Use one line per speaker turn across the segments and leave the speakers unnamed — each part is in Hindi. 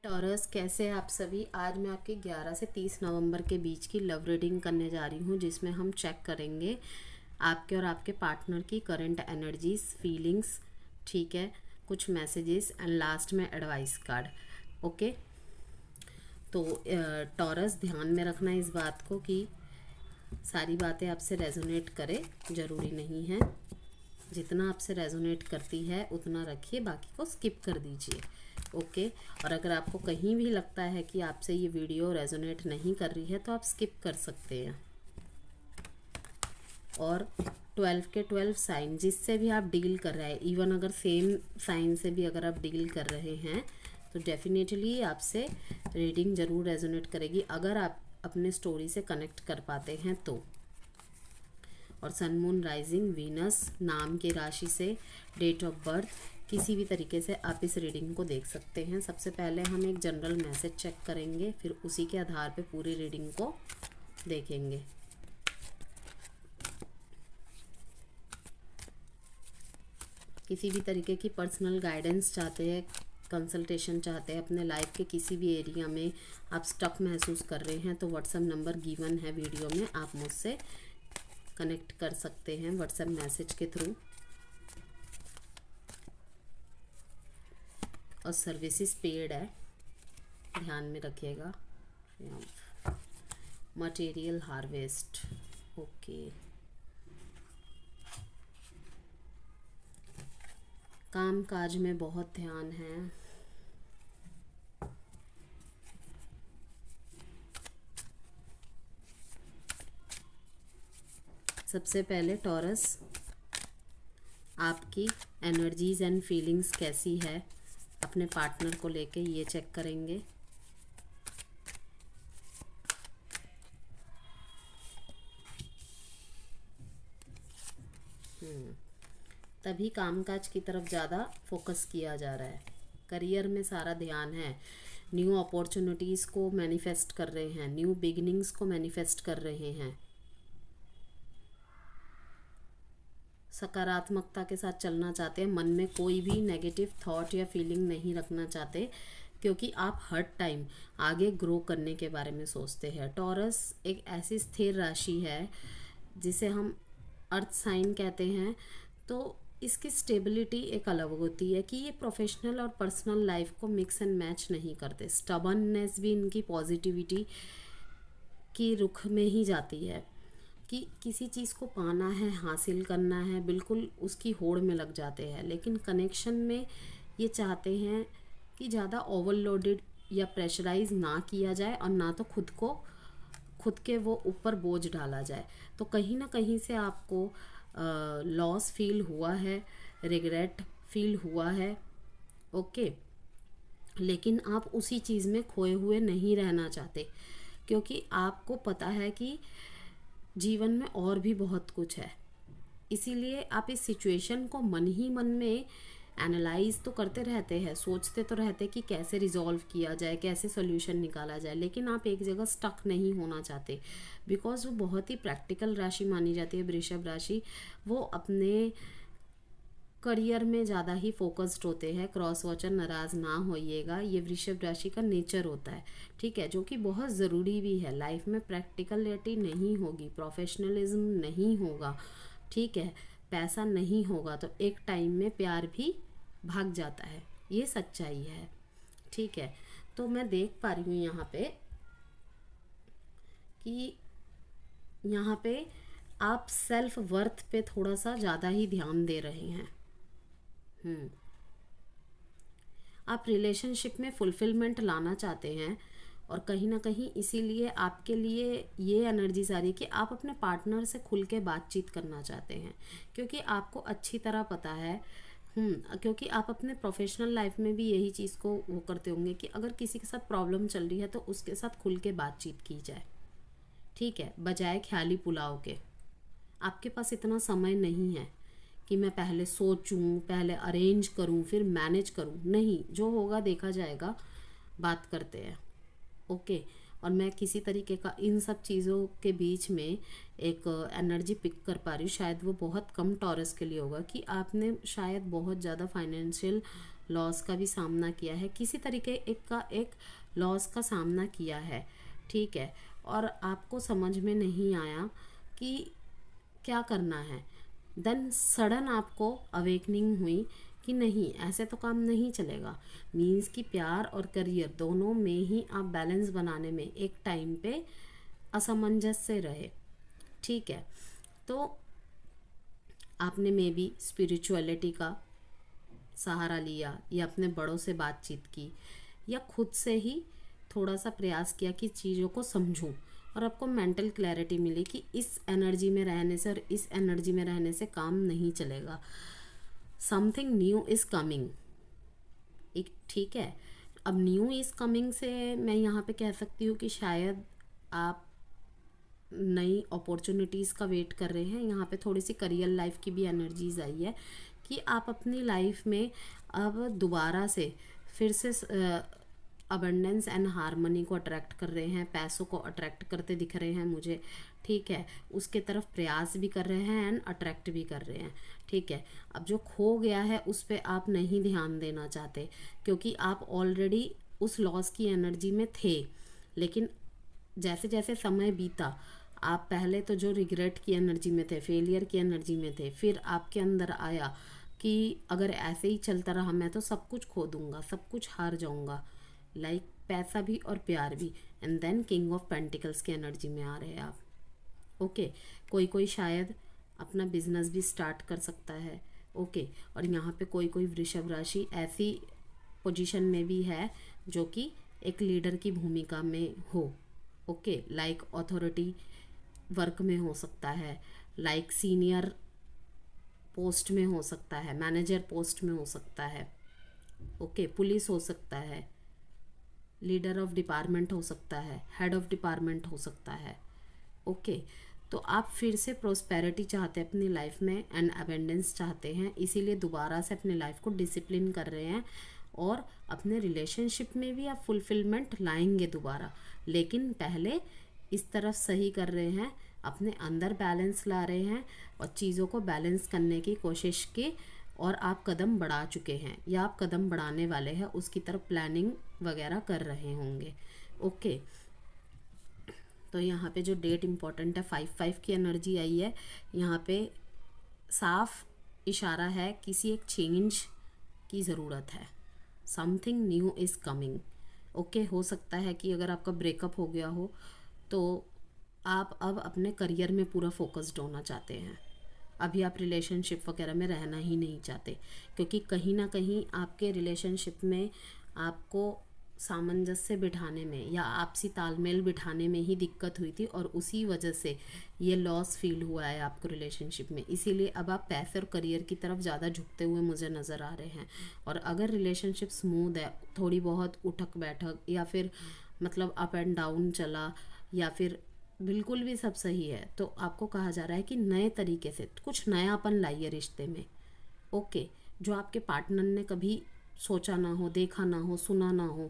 टॉरस, कैसे हैं आप सभी। आज मैं आपके 11 से 30 नवंबर के बीच की लव रीडिंग करने जा रही हूँ, जिसमें हम चेक करेंगे आपके और आपके पार्टनर की करंट एनर्जीज, फीलिंग्स, ठीक है, कुछ मैसेजेस एंड लास्ट में एडवाइस कार्ड। ओके, तो टॉरस, ध्यान में रखना इस बात को कि सारी बातें आपसे रेजोनेट करे, ज़रूरी नहीं है। जितना आपसे रेजोनेट करती है उतना रखिए, बाकी को स्किप कर दीजिए। ओके, और अगर आपको कहीं भी लगता है कि आपसे ये वीडियो रेजोनेट नहीं कर रही है तो आप स्किप कर सकते हैं। और 12 के 12 साइन जिससे भी आप डील कर रहे हैं, इवन अगर सेम साइन से भी अगर आप डील कर रहे हैं तो डेफिनेटली आपसे रीडिंग ज़रूर रेजोनेट करेगी, अगर आप अपने स्टोरी से कनेक्ट कर पाते हैं तो। और सन, मून, राइजिंग, वीनस, नाम की राशि से, डेट ऑफ बर्थ, किसी भी तरीके से आप इस रीडिंग को देख सकते हैं। सबसे पहले हम एक जनरल मैसेज चेक करेंगे, फिर उसी के आधार पे पूरी रीडिंग को देखेंगे। किसी भी तरीके की पर्सनल गाइडेंस चाहते हैं, कंसल्टेशन चाहते हैं, अपने लाइफ के किसी भी एरिया में आप स्टक महसूस कर रहे हैं तो व्हाट्सएप नंबर गिवन है वीडियो में, आप मुझसे कनेक्ट कर सकते हैं व्हाट्सएप मैसेज के थ्रू। और सर्विसेज पेड है, ध्यान में रखिएगा। Material harvest, okay. काम काज में बहुत ध्यान है। सबसे पहले टॉरस, आपकी एनर्जीज एंड फीलिंग्स कैसी है अपने पार्टनर को लेके, ये चेक करेंगे। तभी कामकाज की तरफ ज़्यादा फोकस किया जा रहा है, करियर में सारा ध्यान है। न्यू अपॉर्चुनिटीज़ को मैनिफेस्ट कर रहे हैं, न्यू बिगिनिंग्स को मैनिफेस्ट कर रहे हैं। सकारात्मकता के साथ चलना चाहते हैं, मन में कोई भी नेगेटिव थॉट या फीलिंग नहीं रखना चाहते, क्योंकि आप हर टाइम आगे ग्रो करने के बारे में सोचते हैं। टॉरस एक ऐसी स्थिर राशि है जिसे हम अर्थ साइन कहते हैं, तो इसकी स्टेबिलिटी एक अलग होती है कि ये प्रोफेशनल और पर्सनल लाइफ को मिक्स एंड मैच नहीं करते। स्टबर्ननेस भी इनकी पॉजिटिविटी की रुख में ही जाती है कि किसी चीज़ को पाना है, हासिल करना है, बिल्कुल उसकी होड़ में लग जाते हैं। लेकिन कनेक्शन में ये चाहते हैं कि ज़्यादा ओवरलोडेड या प्रेशराइज ना किया जाए, और ना तो खुद के वो ऊपर बोझ डाला जाए। तो कहीं ना कहीं से आपको लॉस फील हुआ है, रिग्रेट फील हुआ है, ओके। लेकिन आप उसी चीज़ में खोए हुए नहीं रहना चाहते, क्योंकि आपको पता है कि जीवन में और भी बहुत कुछ है। इसीलिए आप इस सिचुएशन को मन ही मन में एनालाइज तो करते रहते हैं, सोचते तो रहते कि कैसे रिजॉल्व किया जाए, कैसे सोल्यूशन निकाला जाए, लेकिन आप एक जगह स्टक नहीं होना चाहते। बिकॉज वो बहुत ही प्रैक्टिकल राशि मानी जाती है वृषभ राशि। वो अपने करियर में ज़्यादा ही फोकस्ड होते हैं। क्रॉस वॉचर नाराज़ ना होइएगा, ये वृषभ राशि का नेचर होता है, ठीक है, जो कि बहुत ज़रूरी भी है। लाइफ में प्रैक्टिकलिटी नहीं होगी, प्रोफेशनलिज्म नहीं होगा, ठीक है, पैसा नहीं होगा, तो एक टाइम में प्यार भी भाग जाता है, ये सच्चाई है, ठीक है। तो मैं देख पा रही हूँ यहाँ पे कि यहाँ पे आप सेल्फ वर्थ पे थोड़ा सा ज़्यादा ही ध्यान दे रहे हैं। आप रिलेशनशिप में फुलफिलमेंट लाना चाहते हैं, और कहीं ना कहीं इसीलिए आपके लिए ये एनर्जीज आ रही है कि आप अपने पार्टनर से खुल के बातचीत करना चाहते हैं, क्योंकि आपको अच्छी तरह पता है, क्योंकि आप अपने प्रोफेशनल लाइफ में भी यही चीज़ को वो करते होंगे कि अगर किसी के साथ प्रॉब्लम चल रही है तो उसके साथ खुल के बातचीत की जाए, ठीक है, बजाय ख्याली पुलाव के। आपके पास इतना समय नहीं है कि मैं पहले सोचूं, पहले अरेंज करूं, फिर मैनेज करूं, नहीं, जो होगा देखा जाएगा, बात करते हैं, ओके। और मैं किसी तरीके का इन सब चीज़ों के बीच में एक एनर्जी पिक कर पा रही हूँ, शायद वो बहुत कम टॉरस के लिए होगा कि आपने शायद बहुत ज़्यादा फाइनेंशियल लॉस का भी सामना किया है, किसी तरीके एक लॉस का सामना किया है, ठीक है, और आपको समझ में नहीं आया कि क्या करना है। देन सडन आपको अवेकनिंग हुई कि नहीं, ऐसे तो काम नहीं चलेगा। मीन्स कि प्यार और करियर दोनों में ही आप बैलेंस बनाने में एक टाइम पे असमंजस रहे, ठीक है। तो आपने मे बी स्पिरिचुअलिटी का सहारा लिया, या अपने बड़ों से बातचीत की, या खुद से ही थोड़ा सा प्रयास किया कि चीज़ों को समझूं, और आपको मेंटल क्लैरिटी मिली कि इस एनर्जी में रहने से और इस एनर्जी में रहने से काम नहीं चलेगा। समथिंग न्यू इज़ कमिंग, एक, ठीक है। अब न्यू इज़ कमिंग से मैं यहाँ पे कह सकती हूँ कि शायद आप नई अपॉर्चुनिटीज़ का वेट कर रहे हैं। यहाँ पे थोड़ी सी करियर लाइफ की भी एनर्जीज आई है कि आप अपनी लाइफ में अब दोबारा से फिर से अबंडेंस एंड हारमोनी को अट्रैक्ट कर रहे हैं, पैसों को अट्रैक्ट करते दिख रहे हैं मुझे, ठीक है। उसके तरफ प्रयास भी कर रहे हैं एंड अट्रैक्ट भी कर रहे हैं, ठीक है। अब जो खो गया है उस पर आप नहीं ध्यान देना चाहते, क्योंकि आप ऑलरेडी उस लॉस की एनर्जी में थे। लेकिन जैसे जैसे समय बीता, आप पहले तो जो रिग्रेट की एनर्जी में थे, फेलियर की एनर्जी में थे, फिर आपके अंदर आया कि अगर ऐसे ही चलता रहा मैं तो सब कुछ खो दूंगा, सब कुछ हार जाऊंगा, लाइक पैसा भी और प्यार भी। And then king of pentacles की एनर्जी में आ रहे हैं आप, ओके। कोई शायद अपना बिजनेस भी स्टार्ट कर सकता है, ओके। और यहाँ पे कोई वृषभ राशि ऐसी पोजीशन में भी है जो कि एक लीडर की भूमिका में हो, ओके। लाइक अथॉरिटी वर्क में हो सकता है, लाइक सीनियर पोस्ट में हो सकता है, मैनेजर पोस्ट में हो सकता है, ओके। पुलिस हो सकता है, लीडर ऑफ डिपार्टमेंट हो सकता है, हेड ऑफ डिपार्टमेंट हो सकता है, ओके। तो आप फिर से प्रोस्पेरिटी चाहते हैं अपनी लाइफ में एंड अबेंडेंस चाहते हैं, इसीलिए दोबारा से अपने लाइफ को डिसिप्लिन कर रहे हैं, और अपने रिलेशनशिप में भी आप फुलफिलमेंट लाएंगे दोबारा। लेकिन पहले इस तरफ सही कर रहे हैं, अपने अंदर बैलेंस ला रहे हैं और चीज़ों को बैलेंस करने की कोशिश की, और आप कदम बढ़ा चुके हैं या आप कदम बढ़ाने वाले हैं, उसकी तरफ प्लानिंग वगैरह कर रहे होंगे, ओके। तो यहाँ पे जो डेट इम्पॉर्टेंट है, 5/5 की एनर्जी आई है। यहाँ पे साफ इशारा है किसी एक चेंज की ज़रूरत है, something new is coming, okay. हो सकता है कि अगर आपका ब्रेकअप हो गया हो तो आप अब अपने करियर में पूरा फोकस्ड होना चाहते हैं, अभी आप रिलेशनशिप वगैरह में रहना ही नहीं चाहते, क्योंकि कहीं ना कहीं आपके रिलेशनशिप में आपको सामंजस्य बिठाने में या आपसी तालमेल बिठाने में ही दिक्कत हुई थी, और उसी वजह से ये लॉस फील हुआ है आपको रिलेशनशिप में। इसीलिए अब आप पैसे और करियर की तरफ ज़्यादा झुकते हुए मुझे नज़र आ रहे हैं। और अगर रिलेशनशिप स्मूथ है, थोड़ी बहुत उठक बैठक या फिर मतलब अप एंड डाउन चला, या फिर बिल्कुल भी सब सही है, तो आपको कहा जा रहा है कि नए तरीके से कुछ नयापन लाइए रिश्ते में, ओके। जो आपके पार्टनर ने कभी सोचा ना हो, देखा ना हो, सुना ना हो,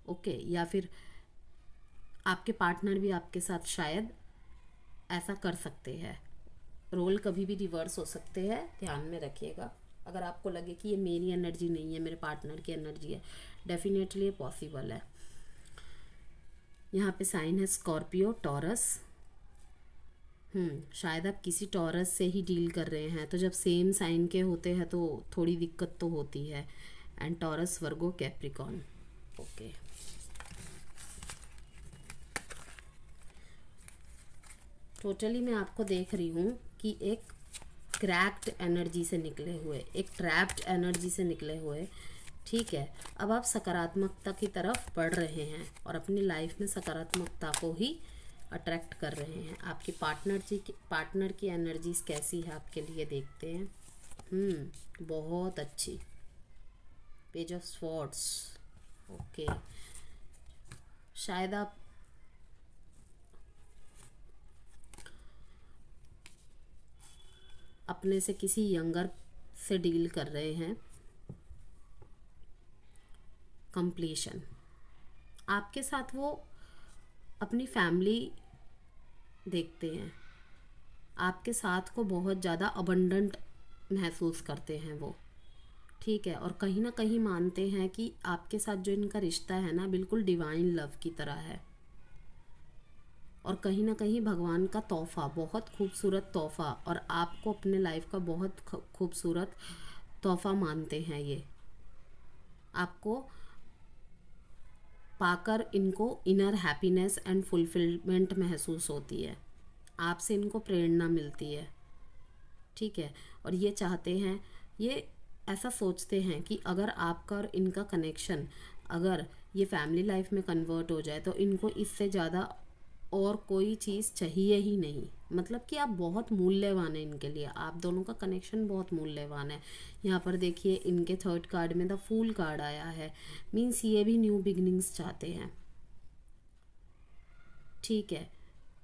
ओके। या फिर आपके पार्टनर भी आपके साथ शायद ऐसा कर सकते हैं, रोल कभी भी रिवर्स हो सकते हैं, ध्यान में रखिएगा। अगर आपको लगे कि ये मेरी एनर्जी नहीं है, मेरे पार्टनर की एनर्जी है, डेफिनेटली ये पॉसिबल है। यहाँ पे साइन है स्कॉर्पियो, टॉरस। शायद आप किसी टॉरस से ही डील कर रहे हैं, तो जब सेम साइन के होते हैं तो थोड़ी दिक्कत तो होती है। And taurus, Virgo, Capricorn, okay. Totally मैं आपको देख रही हूँ कि एक क्रैक्ड एनर्जी से निकले हुए, एक ट्रैप्ड एनर्जी से निकले हुए, ठीक है। अब आप सकारात्मकता की तरफ बढ़ रहे हैं और अपनी लाइफ में सकारात्मकता को ही अट्रैक्ट कर रहे हैं। आपकी पार्टनर की एनर्जीज कैसी है आपके लिए, देखते हैं। बहुत अच्छी, पेज ऑफ स्वॉर्ड्स, ओके। शायद आप अपने से किसी यंगर से डील कर रहे हैं। कंप्लीशन, आपके साथ वो अपनी फैमिली देखते हैं, आपके साथ को बहुत ज़्यादा अबंडेंट महसूस करते हैं वो, ठीक है, और कहीं ना कहीं मानते हैं कि आपके साथ जो इनका रिश्ता है ना, बिल्कुल डिवाइन लव की तरह है, और कहीं ना कहीं भगवान का तोहफा, बहुत खूबसूरत तोहफा, और आपको अपने लाइफ का बहुत खूबसूरत तोहफा मानते हैं ये। आपको पाकर इनको इनर हैप्पीनेस एंड फुलफिलमेंट महसूस होती है, आपसे इनको प्रेरणा मिलती है। ठीक है, और ये चाहते हैं, ये ऐसा सोचते हैं कि अगर आपका और इनका कनेक्शन, अगर ये फैमिली लाइफ में कन्वर्ट हो जाए तो इनको इससे ज़्यादा और कोई चीज़ चाहिए ही नहीं। मतलब कि आप बहुत मूल्यवान है इनके लिए, आप दोनों का कनेक्शन बहुत मूल्यवान है। यहाँ पर देखिए इनके थर्ड कार्ड में द फूल कार्ड आया है, मीन्स ये भी न्यू बिगनिंग्स चाहते हैं। ठीक है,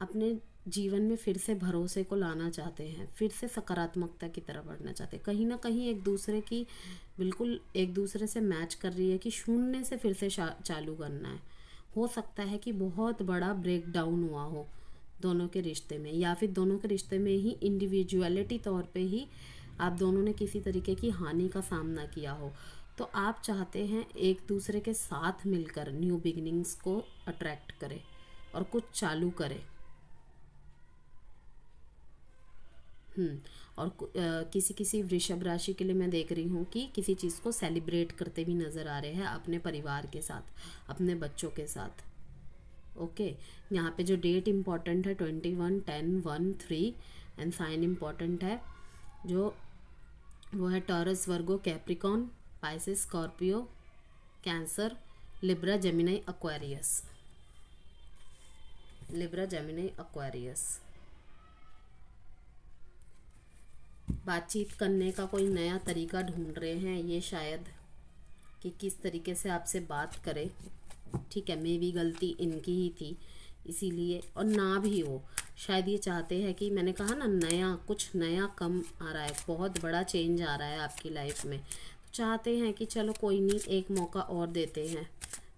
अपने जीवन में फिर से भरोसे को लाना चाहते हैं, फिर से सकारात्मकता की तरफ बढ़ना चाहते हैं। कहीं ना कहीं एक दूसरे की, बिल्कुल एक दूसरे से मैच कर रही है कि शून्य से फिर से चालू करना है। हो सकता है कि बहुत बड़ा ब्रेक डाउन हुआ हो दोनों के रिश्ते में, या फिर दोनों के रिश्ते में ही इंडिविजुअलिटी तौर पे ही आप दोनों ने किसी तरीके की हानि का सामना किया हो। तो आप चाहते हैं एक दूसरे के साथ मिलकर न्यू बिगिनिंग्स को अट्रैक्ट करें और कुछ चालू करें। और किसी किसी वृषभ राशि के लिए मैं देख रही हूँ कि किसी चीज़ को सेलिब्रेट करते भी नज़र आ रहे हैं अपने परिवार के साथ, अपने बच्चों के साथ। ओके, यहाँ पे जो डेट इम्पॉर्टेंट है 21, 10, 1, 3, एंड साइन इम्पॉर्टेंट है जो वो है Taurus, Virgo, Capricorn, Pisces, Scorpio, Cancer, Libra, Gemini, Aquarius. Libra, Gemini, Aquarius. बातचीत करने का कोई नया तरीका ढूंढ रहे हैं ये शायद, कि किस तरीके से आपसे बात करें। ठीक है, मे भी गलती इनकी ही थी इसीलिए, और ना भी हो, शायद ये चाहते हैं कि, मैंने कहा ना नया, कुछ नया कम आ रहा है, बहुत बड़ा चेंज आ रहा है आपकी लाइफ में। तो चाहते हैं कि चलो कोई नहीं, एक मौका और देते हैं,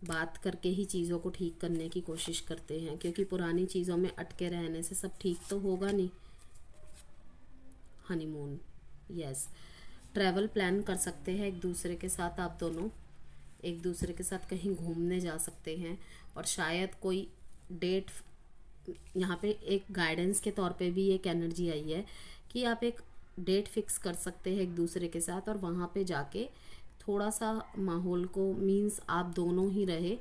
बात करके ही चीज़ों को ठीक करने की कोशिश करते हैं, क्योंकि पुरानी चीज़ों में अटके रहने से सब ठीक तो होगा नहीं। हनीमून, यस, ट्रैवल प्लान कर सकते हैं एक दूसरे के साथ, आप दोनों एक दूसरे के साथ कहीं घूमने जा सकते हैं, और शायद कोई डेट, यहाँ पे एक गाइडेंस के तौर पे भी एक एनर्जी आई है कि आप एक डेट फिक्स कर सकते हैं एक दूसरे के साथ, और वहाँ पे जाके थोड़ा सा माहौल को, मीन्स आप दोनों ही रहे,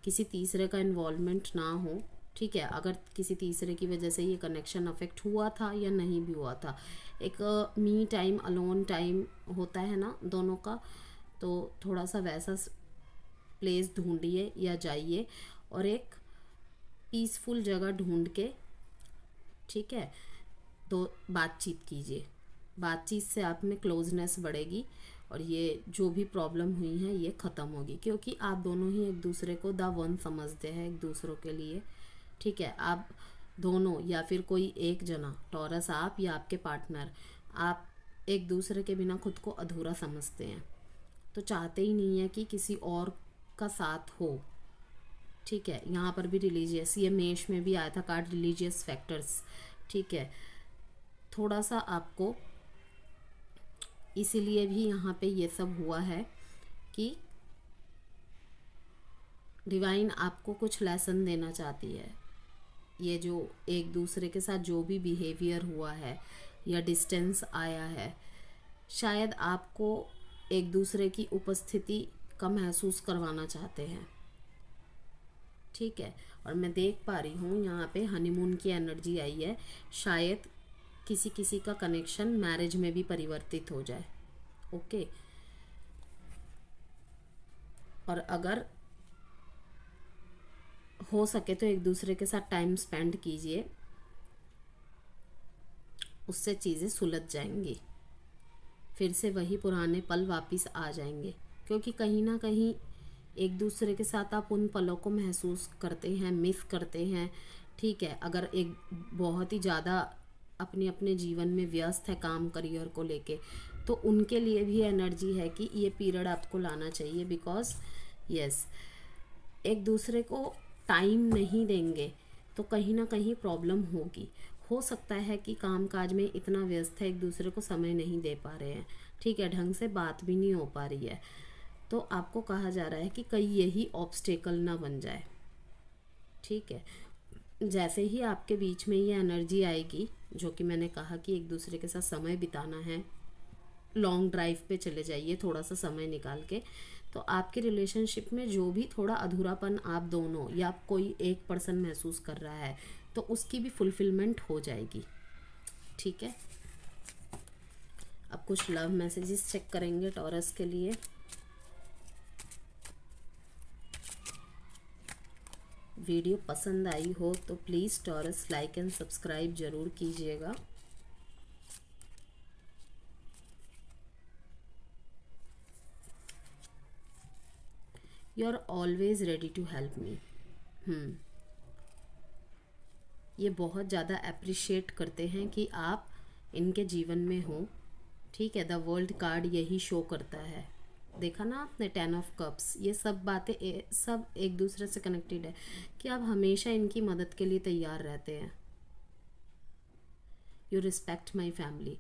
किसी तीसरे का इन्वॉल्वमेंट ना हो। ठीक है, अगर किसी तीसरे की वजह से ये कनेक्शन अफेक्ट हुआ था या नहीं भी हुआ था, एक मी टाइम, अलोन टाइम होता है ना दोनों का, तो थोड़ा सा वैसा प्लेस ढूंढिए या जाइए, और एक पीसफुल जगह ढूंढ के, ठीक है, तो बातचीत कीजिए। बातचीत से आप में क्लोजनेस बढ़ेगी, और ये जो भी प्रॉब्लम हुई है ये ख़त्म होगी, क्योंकि आप दोनों ही एक दूसरे को द वन समझते हैं एक दूसरों के लिए। ठीक है, आप दोनों या फिर कोई एक जना, टॉरस आप या आपके पार्टनर, आप एक दूसरे के बिना खुद को अधूरा समझते हैं, तो चाहते ही नहीं है कि किसी और का साथ हो। ठीक है, यहाँ पर भी रिलीजियस, ये मेष में भी आया था कार्ड, रिलीजियस फैक्टर्स। ठीक है, थोड़ा सा आपको इसीलिए भी यहाँ पे ये सब हुआ है कि डिवाइन आपको कुछ लेसन देना चाहती है। ये जो एक दूसरे के साथ जो भी बिहेवियर हुआ है या डिस्टेंस आया है, शायद आपको एक दूसरे की उपस्थिति का महसूस करवाना चाहते हैं। ठीक है, और मैं देख पा रही हूँ यहाँ पे हनीमून की एनर्जी आई है, शायद किसी किसी का कनेक्शन मैरिज में भी परिवर्तित हो जाए। ओके, और अगर हो सके तो एक दूसरे के साथ टाइम स्पेंड कीजिए, उससे चीज़ें सुलझ जाएंगी, फिर से वही पुराने पल वापस आ जाएंगे, क्योंकि कहीं ना कहीं एक दूसरे के साथ आप उन पलों को महसूस करते हैं, मिस करते हैं। ठीक है, अगर एक बहुत ही ज़्यादा अपने अपने जीवन में व्यस्त है काम करियर को लेके, तो उनके लिए भी एनर्जी है कि ये पीरियड आपको लाना चाहिए, बिकॉज यस, एक दूसरे को टाइम नहीं देंगे तो कहीं ना कहीं प्रॉब्लम होगी। हो सकता है कि काम काज में इतना व्यस्त है, एक दूसरे को समय नहीं दे पा रहे हैं, ठीक है, ढंग से बात भी नहीं हो पा रही है, तो आपको कहा जा रहा है कि कहीं यही ऑब्स्टेकल ना बन जाए। ठीक है, जैसे ही आपके बीच में ये एनर्जी आएगी, जो कि मैंने कहा कि एक दूसरे के साथ समय बिताना है, लॉन्ग ड्राइव पे चले जाइए थोड़ा सा समय निकाल के, तो आपके रिलेशनशिप में जो भी थोड़ा अधूरापन आप दोनों या कोई एक पर्सन महसूस कर रहा है, तो उसकी भी फुलफिलमेंट हो जाएगी। ठीक है, अब कुछ लव मैसेजेस चेक करेंगे टॉरस के लिए। वीडियो पसंद आई हो तो please Taurus like and subscribe ज़रूर कीजिएगा। You are always ready to help me. ये बहुत ज़्यादा अप्रिशिएट करते हैं कि आप इनके जीवन में हो। ठीक है, द वर्ल्ड कार्ड यही शो करता है। देखा ना आपने, 10 ऑफ कप्स, ये सब बातें सब एक दूसरे से कनेक्टेड है कि आप हमेशा इनकी मदद के लिए तैयार रहते हैं। You respect my family.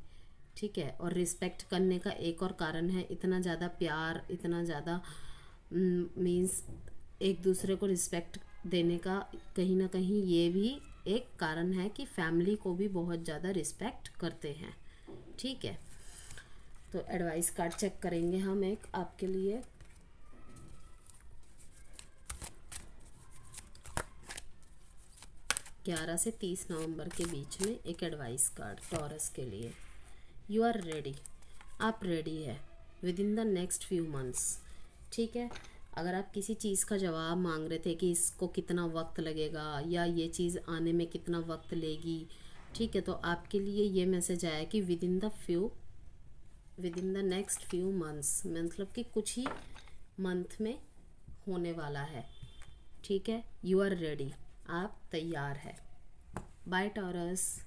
ठीक है, और रिस्पेक्ट करने का एक और कारण है, इतना ज़्यादा प्यार, इतना ज़्यादा मीन्स एक दूसरे को रिस्पेक्ट देने का कहीं ना कहीं ये भी एक कारण है कि फैमिली को भी बहुत ज़्यादा रिस्पेक्ट करते हैं। ठीक है, तो एडवाइस कार्ड चेक करेंगे हम एक आपके लिए। ग्यारह से 30 नवंबर के बीच में एक एडवाइस कार्ड टॉरस के लिए। यू आर रेडी, आप रेडी है with in the next few months. ठीक है, अगर आप किसी चीज़ का जवाब मांग रहे थे कि इसको कितना वक्त लगेगा या ये चीज़ आने में कितना वक्त लेगी, ठीक है, तो आपके लिए ये मैसेज आया कि with in the next few months, मतलब कि कुछ ही मंथ में होने वाला है। ठीक है, यू आर रेडी, आप तैयार है। Bye taurus.